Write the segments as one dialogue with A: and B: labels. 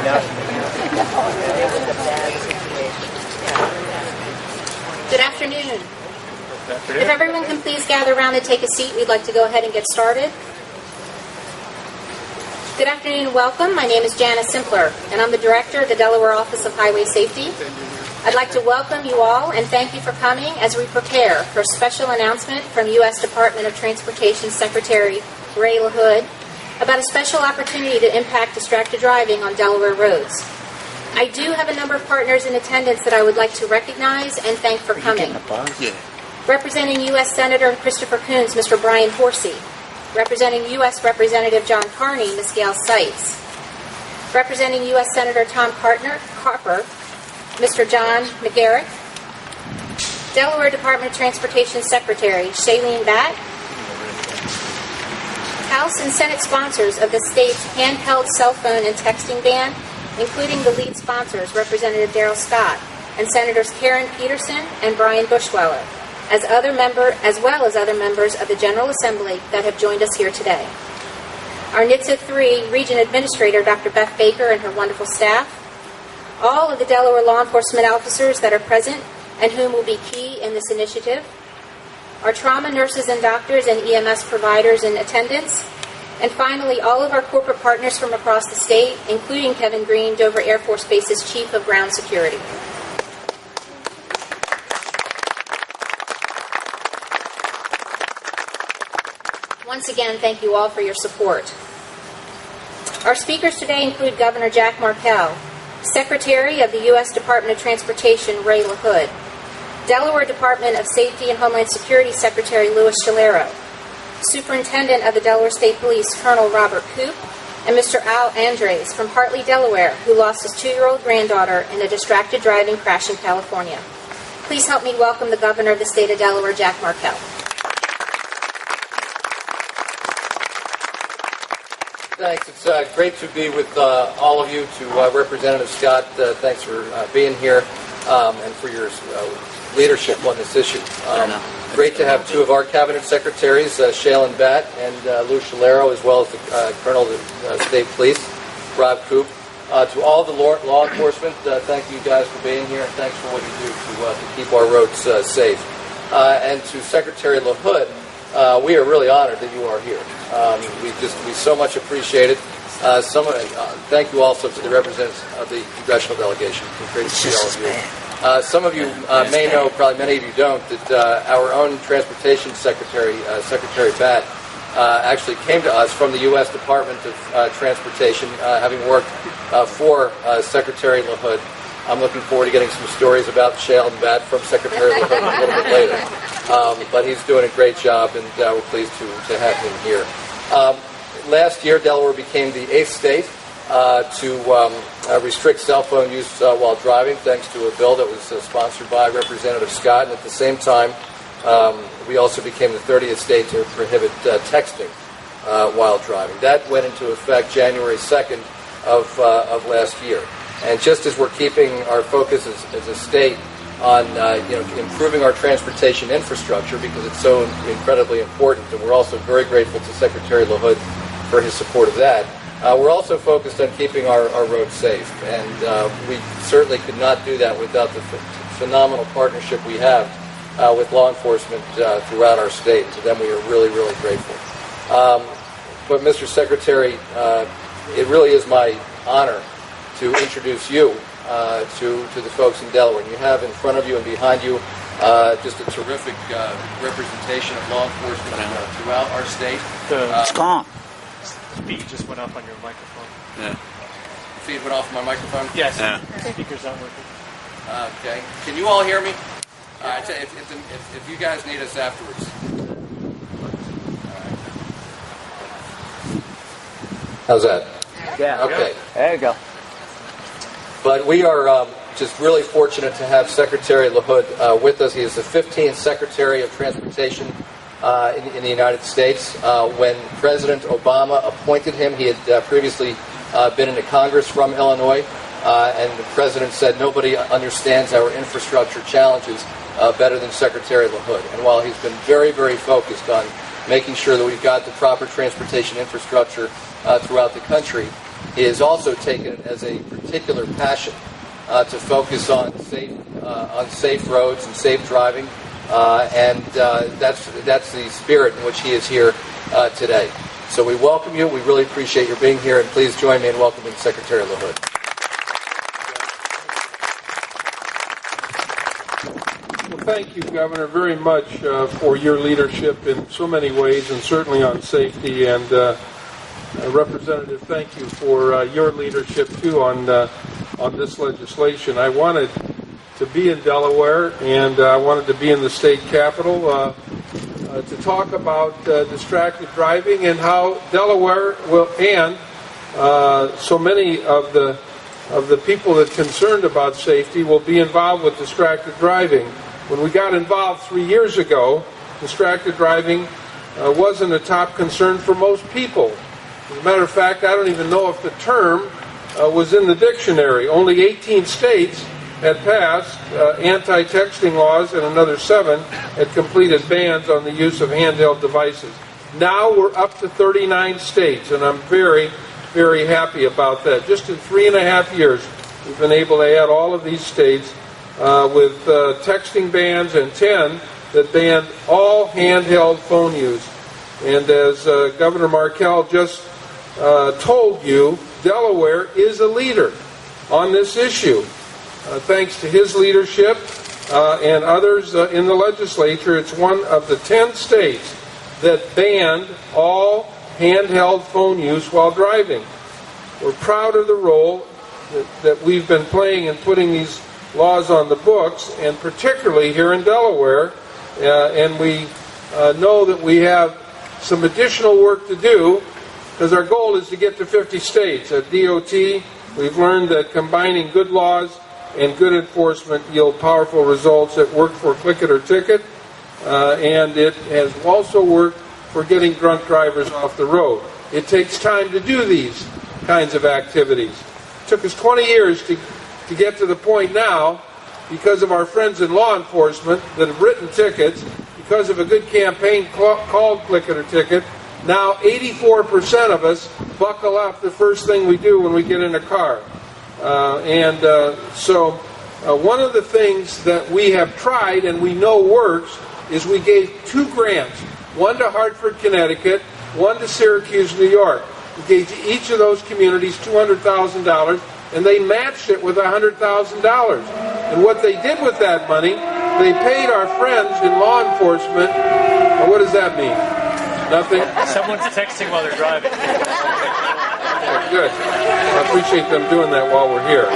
A: Good afternoon. If everyone can please gather around and take a seat, we'd like to go ahead and get started. Good afternoon and welcome. My name is Janice Simpler, and I'm the Director of the Delaware Office of Highway Safety. I'd like to welcome you all and thank you for coming as we prepare for a special announcement from U.S. Department of Transportation Secretary Ray LaHood about a special opportunity to impact distracted driving on Delaware roads. I do have a number of partners in attendance that I would like to recognize and thank for coming. Representing U.S. Senator Christopher Coons, Mr. Brian Horsey. Representing U.S. Representative John Carney, Ms. Gail Seitz. Representing U.S. Senator Tom Carper, Mr. John McGarrett. Delaware Department of Transportation Secretary Shailene Batt. House and Senate sponsors of the state's handheld cell phone and texting ban, including the lead sponsors, Representative Darrell Scott, and Senators Karen Peterson and Brian Bushweller, as well as other members of the General Assembly that have joined us here today. Our NHTSA 3 Region Administrator, Dr. Beth Baker, and her wonderful staff, all of the Delaware law enforcement officers that are present and whom will be key in this initiative, our trauma nurses and doctors and EMS providers in attendance, and finally, all of our corporate partners from across the state, including Kevin Green, Dover Air Force Base's Chief of Ground Security. Once again, thank you all for your support. Our speakers today include Governor Jack Markell, Secretary of the U.S. Department of Transportation Ray LaHood, Delaware Department of Safety and Homeland Security Secretary Louis Scalero, Superintendent of the Delaware State Police Colonel Robert Koop, and Mr. Al Andres from Hartley, Delaware, who lost his 2-year-old granddaughter in a distracted driving crash in California. Please help me welcome the Governor of the State of Delaware, Jack Markell.
B: Thanks. It's great to be with all of you. To Representative Scott, thanks for being here and for your leadership on this issue. Great to have two of our cabinet secretaries, Shailene Batt and Lou Scalero, as well as the Colonel of the State Police, Rob Koop. To all the law enforcement, thank you guys for being here, and thanks for what you do to keep our roads safe. And to Secretary LaHood, we are really honored that you are here. We so much appreciate it. Thank you also to the representatives of the congressional delegation. It's great to see all of you. Some of you may know, probably many of you don't, that our own Transportation Secretary, Secretary Batt, actually came to us from the U.S. Department of Transportation, having worked for Secretary LaHood. I'm looking forward to getting some stories about Shailene Batt from Secretary LaHood a little bit later. But he's doing a great job, and we're pleased to have him here. Last year, Delaware became the 8th state to restrict cell phone use while driving, thanks to a bill that was sponsored by Representative Scott. And at the same time, we also became the 30th state to prohibit texting while driving. That went into effect January 2nd of last year. And just as we're keeping our focus as a state on improving our transportation infrastructure, because it's so incredibly important, and we're also very grateful to Secretary LaHood for his support of that, we're also focused on keeping our roads safe. And we certainly could not do that without the phenomenal partnership we have with law enforcement throughout our state. To them, we are really, really grateful. But Mr. Secretary, it really is my honor to introduce you to the folks in Delaware. And you have in front of you and behind you just a terrific representation of law enforcement throughout our state.
C: It's gone.
D: Speed just went off on your microphone.
C: Yeah.
B: Feed went off my microphone?
D: Yes.
C: Yeah.
D: Speaker's not working.
B: Okay. Can you all hear me? All right. If you guys need us afterwards. How's that?
C: Yeah.
B: Okay.
C: There you go.
B: But we are just really fortunate to have Secretary LaHood with us. He is the 15th Secretary of Transportation in the United States. When President Obama appointed him, he had previously been into Congress from Illinois, and the President said nobody understands our infrastructure challenges better than Secretary LaHood. And while he's been very, very focused on making sure that we've got the proper transportation infrastructure throughout the country, he has also taken it as a particular passion to focus on safe roads and safe driving, and that's the spirit in which he is here today. So we welcome you. We really appreciate your being here, and please join me in welcoming Secretary LaHood.
C: Well, thank you, Governor, very much for your leadership in so many ways, and certainly on safety. And Representative, thank you for your leadership too on this legislation. I wanted to be in Delaware, and I wanted to be in the state capitol to talk about distracted driving and how Delaware will, and so many of the people that are concerned about safety will be involved with distracted driving. When we got involved 3 years ago, distracted driving wasn't a top concern for most people. As a matter of fact, I don't even know if the term was in the dictionary. Only 18 states had passed anti-texting laws, and another 7 had completed bans on the use of handheld devices. Now we're up to 39 states, and I'm very, very happy about that. Just in 3.5 years, we've been able to add all of these states with texting bans, and 10 that banned all handheld phone use. And as Governor Markell just told you, Delaware is a leader on this issue. Thanks to his leadership and others in the legislature, it's one of the 10 states that banned all handheld phone use while driving. We're proud of the role that we've been playing in putting these laws on the books, and particularly here in Delaware, and we know that we have some additional work to do, because our goal is to get to 50 states. At DOT, we've learned that combining good laws and good enforcement yield powerful results that work for click it or ticket, and it has also worked for getting drunk drivers off the road. It takes time to do these kinds of activities. It took us 20 years to get to the point now, because of our friends in law enforcement that have written tickets, because of a good campaign called Click It or Ticket. Now 84% of us buckle up the first thing we do when we get in a car. So one of the things that we have tried and we know works is we gave 2 grants, one to Hartford, Connecticut, one to Syracuse, New York. We gave to each of those communities $200,000, and they matched it with $100,000. And what they did with that money, they paid our friends in law enforcement. What does that mean? Nothing?
D: Someone's texting while they're driving.
C: Good. I appreciate them doing that while we're here.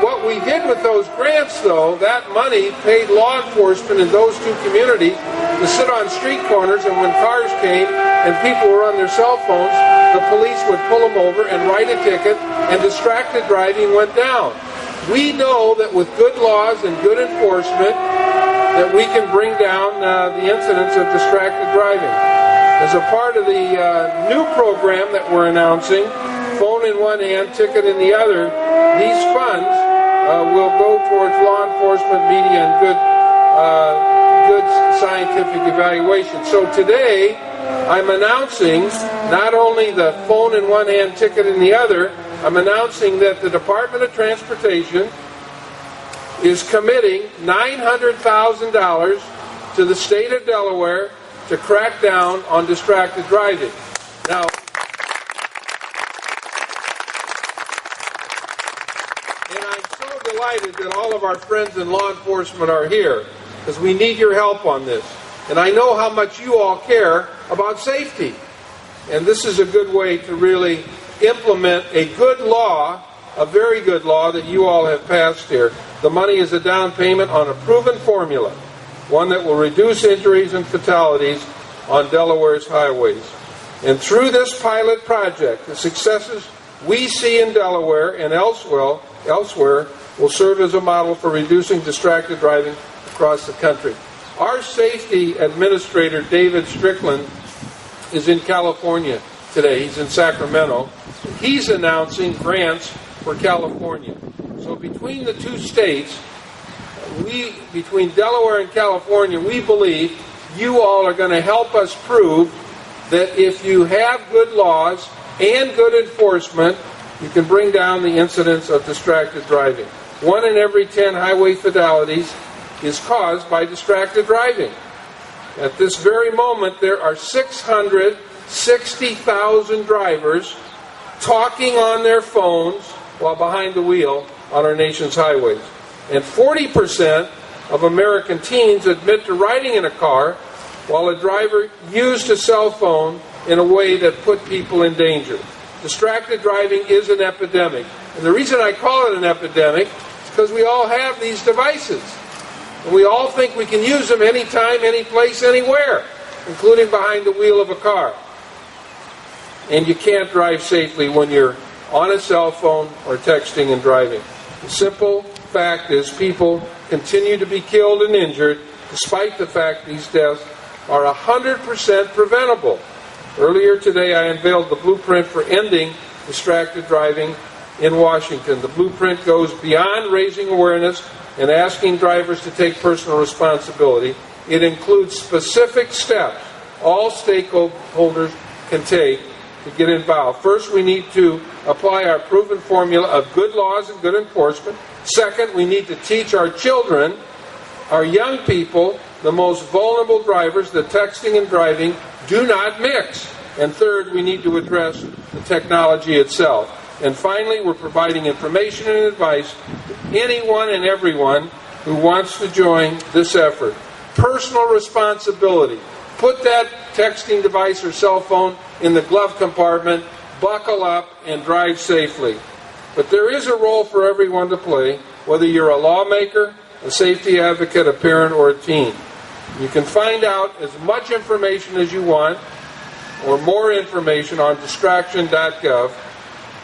C: What we did with those grants, though, that money paid law enforcement in those 2 communities to sit on street corners, and when cars came and people were on their cell phones, the police would pull them over and write a ticket, and distracted driving went down. We know that with good laws and good enforcement that we can bring down the incidence of distracted driving. As a part of the new program that we're announcing, phone in one hand, ticket in the other, these funds will go towards law enforcement, media, and good scientific evaluation. So today, I'm announcing not only the phone in one hand, ticket in the other, I'm announcing that the Department of Transportation is committing $900,000 to the state of Delaware to crack down on distracted driving. Now, and I'm so delighted that all of our friends in law enforcement are here, because we need your help on this. And I know how much you all care about safety. And this is a good way to really implement a good law, a very good law that you all have passed here. The money is a down payment on a proven formula, one that will reduce injuries and fatalities on Delaware's highways. And through this pilot project, the successes we see in Delaware and elsewhere will serve as a model for reducing distracted driving across the country. Our safety administrator, David Strickland, is in California today. He's in Sacramento. He's announcing grants for California. So between the 2 states, between Delaware and California, we believe you all are going to help us prove that if you have good laws and good enforcement, you can bring down the incidence of distracted driving. 1 in every 10 highway fatalities is caused by distracted driving. At this very moment, there are 660,000 drivers talking on their phones while behind the wheel on our nation's highways. And 40% of American teens admit to riding in a car while a driver used a cell phone in a way that put people in danger. Distracted driving is an epidemic. And the reason I call it an epidemic is because we all have these devices. And we all think we can use them anytime, any place, anywhere, including behind the wheel of a car. And you can't drive safely when you're on a cell phone or texting and driving. The simple fact is people continue to be killed and injured despite the fact these deaths are 100% preventable. Earlier today I unveiled the blueprint for ending distracted driving in Washington. The blueprint goes beyond raising awareness and asking drivers to take personal responsibility. It includes specific steps all stakeholders can take to get involved. First, we need to apply our proven formula of good laws and good enforcement. Second, we need to teach our children, our young people, the most vulnerable drivers, that texting and driving do not mix. And third, we need to address the technology itself. And finally, we're providing information and advice to anyone and everyone who wants to join this effort. Personal responsibility. Put that texting device or cell phone in the glove compartment, buckle up, and drive safely. But there is a role for everyone to play, whether you're a lawmaker, a safety advocate, a parent, or a teen. You can find out as much information as you want, or more information, on distraction.gov.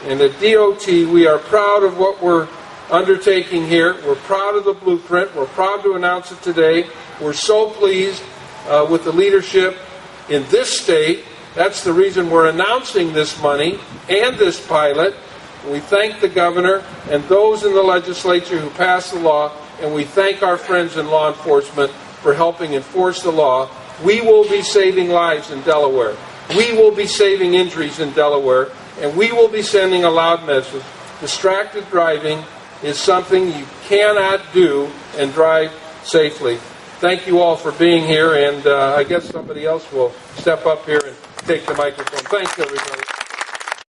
C: And at DOT, we are proud of what we're undertaking here. We're proud of the blueprint. We're proud to announce it today. We're so pleased with the leadership in this state. That's the reason we're announcing this money and this pilot. We thank the governor and those in the legislature who passed the law, and we thank our friends in law enforcement for helping enforce the law. We will be saving lives in Delaware. We will be saving injuries in Delaware, and we will be sending a loud message. Distracted driving is something you cannot do and drive safely. Thank you all for being here, and I guess somebody else will step up here and take the microphone. Thanks, everybody.